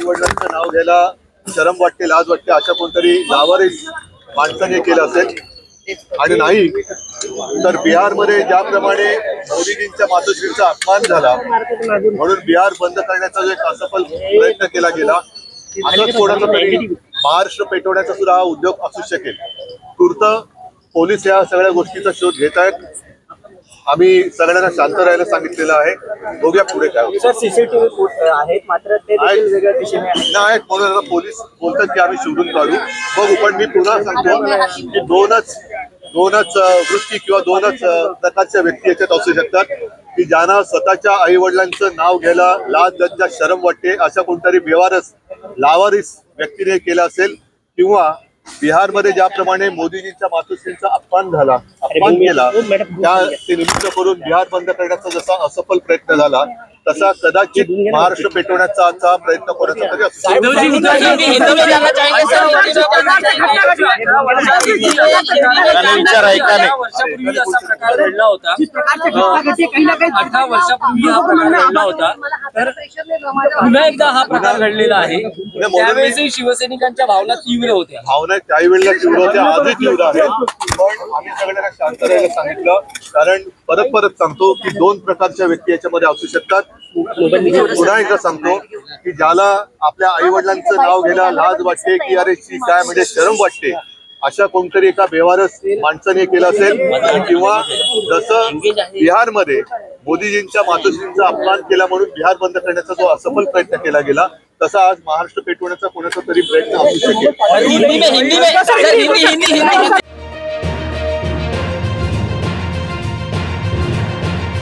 आई वडिलांचं नाव घ्यायला शरम वाटते, लाज वाटते, अशा कोणतरी लावारिस माणसाने केलं असेल आणि नाही तर बिहारमध्ये ज्याप्रमाणे मोदीजींच्या मातोश्रीचा अपमान झाला म्हणून बिहार बंद करण्याचा जो एक असफल प्रयत्न केला गेला, असंच कोणाचा तरी महाराष्ट्र पेटवण्याचा सुद्धा हा उद्योग असू शकेल। तूर्त पोलीस या सगळ्या गोष्टीचा शोध घेत आहेत। आम्ही सगळ्यांना शांत राहायला सांगितलेलं आहे। बघूया पुढे काय। सर सीसीटीव्ही आहेत मात्र ते देखील वेगळ्या दिशेने आहेत म्हणून आता पोलीस बोलतात की आम्ही शोधून काढू, बघू। पण मी पुन्हा सांगतो की दोनच वृत्ती किंवा दोनच प्रकारच्या व्यक्ती याच्यात असू शकतात की ज्यांना स्वतःच्या आई वडिलांचं नाव घ्यायला लाज लज्जा शरम वाटते, अशा कोणतरी बेवारस लावारिस व्यक्तीने केलं असेल, किंवा बिहारमध्ये ज्याप्रमाणे मोदीजींच्या मातोश्रींचा अपमान केला त्या ते निमित्त करून बिहार बंद करण्याचा जसा असफल प्रयत्न झाला तसा कदाचित महाराष्ट्र पेटवण्याचा आजचा प्रयत्न कोणाचा तरी असू विचार आहे का नाही। असा प्रकार घडला होता, 18 वर्षापूर्वी हा प्रकार घडला होता, तर पुन्हा एकदा हा प्रकार घडलेला आहे। त्यावेळेसही शिवसैनिकांच्या भावना तीव्र होत्या, भावना त्याही वेळेला तीव्र होत्या, आजही तीव्र आहेत। पण आम्ही सगळ्यांना शांत राहायला सांगितलं, कारण परत सांगतो की दोन प्रकारच्या व्यक्ती याच्यामध्ये असू शकतात। पुन्हा एकदा सांगतो की ज्याला आपल्या आई वडिलांचं नाव घ्यायला लाज वाटते की अरे शी काय म्हणजे शरम वाटते, अशा कोणतरी एका बेवारस माणसाने केलं असेल, किंवा जसं बिहारमध्ये मोदीजींच्या मातोश्रींचा अपमान केला म्हणून बिहार बंद करण्याचा जो असफल प्रयत्न केला गेला, तसा आज महाराष्ट्र पेटवण्याचा कोणाचा तरी प्रयत्न असू शकेल।